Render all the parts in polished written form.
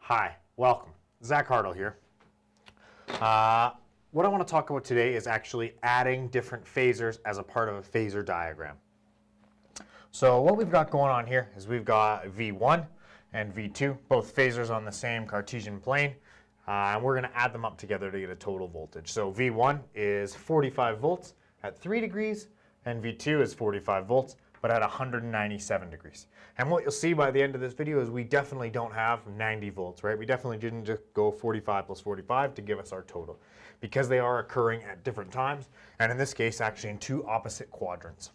Hi, welcome. Zach Hartle here. What I want to talk about today is actually adding different phasors as a part of a phasor diagram. So what we've got going on here is we've got V1 and V2, both phasors on the same Cartesian plane, and we're going to add them up together to get a total voltage. So V1 is 45 volts at 3 degrees, and V2 is 45 volts, but at 197 degrees. And what you'll see by the end of this video is we definitely don't have 90 volts, right? We definitely didn't just go 45 plus 45 to give us our total, because they are occurring at different times, and in this case, actually in two opposite quadrants.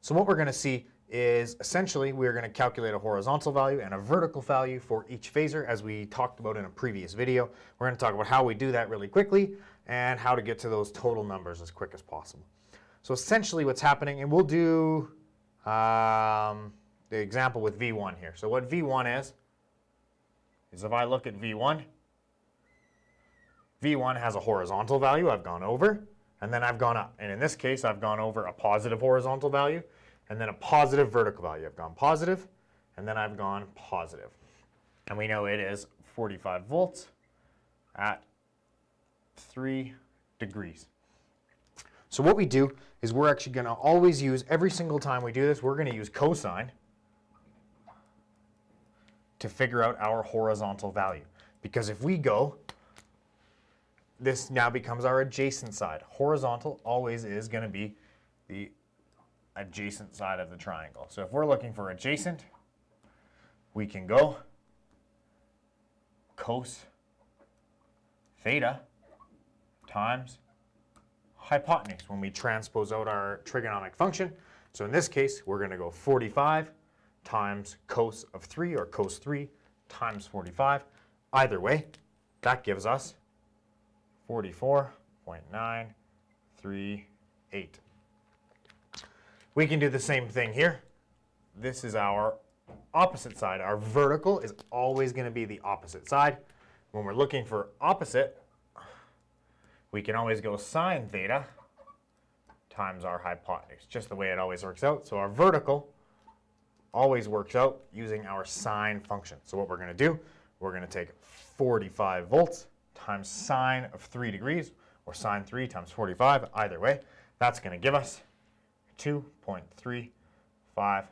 So what we're going to see is essentially we're going to calculate a horizontal value and a vertical value for each phasor, as we talked about in a previous video. We're going to talk about how we do that really quickly and how to get to those total numbers as quick as possible. So essentially what's happening, and we'll do the example with V1 here. So what V1 is if I look at V1, V1 has a horizontal value I've gone over, and then I've gone up. And in this case, I've gone over a positive horizontal value, and then a positive vertical value. I've gone positive, and then I've gone positive. And we know it is 45 volts at 3 degrees. So what we do is we're actually going to always use, every single time we do this, we're going to use cosine to figure out our horizontal value. Because if we go, this now becomes our adjacent side. Horizontal always is going to be the adjacent side of the triangle. So if we're looking for adjacent, we can go cos theta times hypotenuse when we transpose out our trigonomic function. So in this case, we're going to go 45 times cos of 3, or cos 3 times 45. Either way, that gives us 44.938. We can do the same thing here. This is our opposite side. Our vertical is always going to be the opposite side. When we're looking for opposite, we can always go sine theta times our hypotenuse, just the way it always works out. So our vertical always works out using our sine function. So what we're going to do, we're going to take 45 volts times sine of 3 degrees, or sine 3 times 45, either way. That's going to give us 2.355.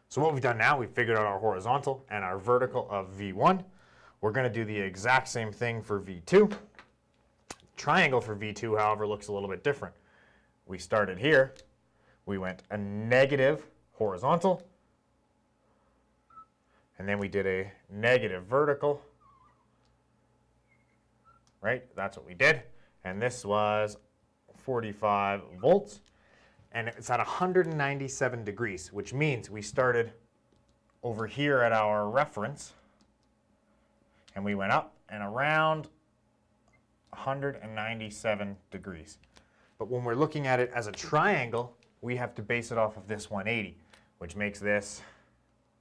So what we've done now, we've figured out our horizontal and our vertical of V1. We're going to do the exact same thing for V2. Triangle for V2, however, looks a little bit different. We started here. We went a negative horizontal, and then we did a negative vertical, right? That's what we did. And this was 45 volts, and it's at 197 degrees, which means we started over here at our reference, and we went up and around 197 degrees. But when we're looking at it as a triangle, we have to base it off of this 180, which makes this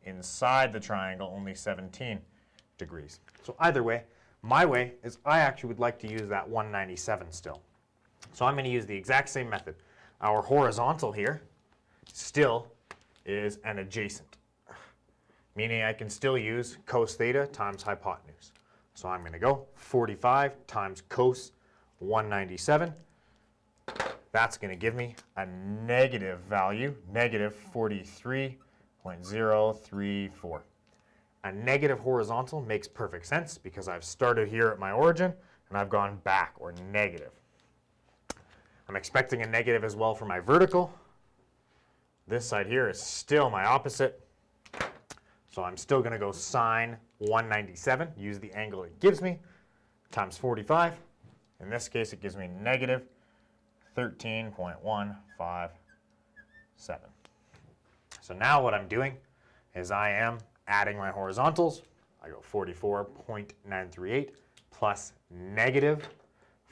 inside the triangle only 17 degrees. So either way, my way is I actually would like to use that 197 still. So I'm going to use the exact same method. Our horizontal here still is an adjacent, meaning I can still use cos theta times hypotenuse. So I'm going to go 45 times cos 197. That's going to give me a negative value, negative 43.034. A negative horizontal makes perfect sense because I've started here at my origin and I've gone back, or negative. I'm expecting a negative as well for my vertical. This side here is still my opposite. So I'm still going to go sine 197, use the angle it gives me, times 45. In this case, it gives me negative 13.157. So now what I'm doing is I am adding my horizontals. I go 44.938 plus negative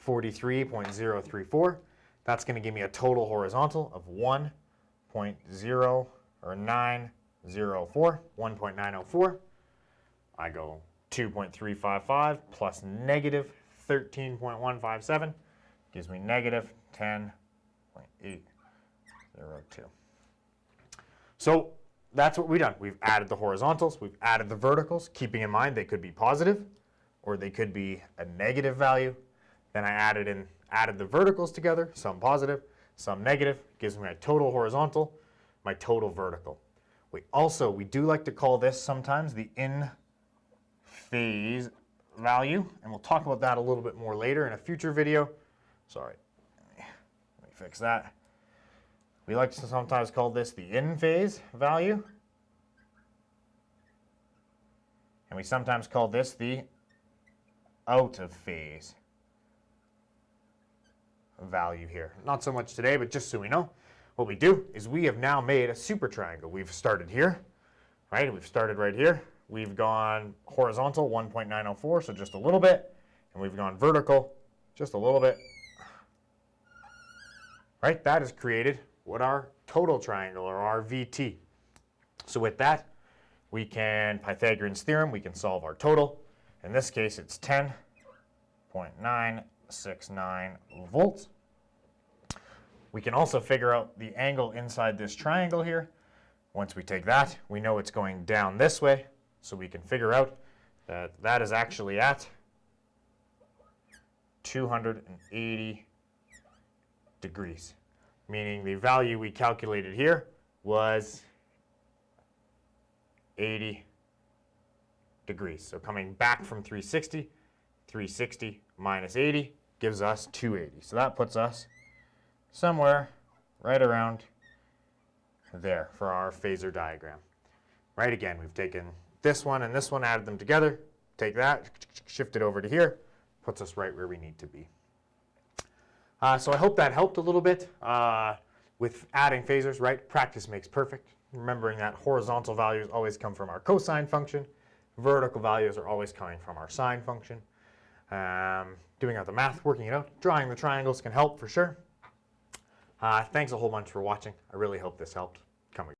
43.034. That's going to give me a total horizontal of 1.904. I go 2.355 plus negative 13.157 gives me negative 10.802. So that's what we've done. We've added the horizontals, we've added the verticals, keeping in mind they could be positive or they could be a negative value. Then I added the verticals together, some positive, some negative, gives me my total horizontal, my total vertical. We do like to call this sometimes the in phase value, and we'll talk about that a little bit more later in a future video. Sorry, let me fix that. We like to sometimes call this the in phase value, and we sometimes call this the out of phase value here. Not so much today, but just so we know, what we do is we have now made a super triangle. We've started here, right? We've started right here. We've gone horizontal 1.904, so just a little bit, and we've gone vertical just a little bit. Right? That has created what our total triangle, or our VT. So with that, we can, Pythagorean's theorem, we can solve our total. In this case, it's 10.969 volts. We can also figure out the angle inside this triangle here. Once we take that, we know it's going down this way, so we can figure out that that is actually at 280 degrees, meaning the value we calculated here was 80 degrees. So coming back from 360, 360 minus 80 gives us 280. So that puts us somewhere right around there for our phasor diagram. Right, again, we've taken this one and this one, added them together, take that, shift it over to here, puts us right where we need to be. So I hope that helped a little bit with adding phasors, right? Practice makes perfect. Remembering that horizontal values always come from our cosine function. Vertical values are always coming from our sine function. Doing out the math, working it out, drawing the triangles can help for sure. Thanks a whole bunch for watching. I really hope this helped. Come again.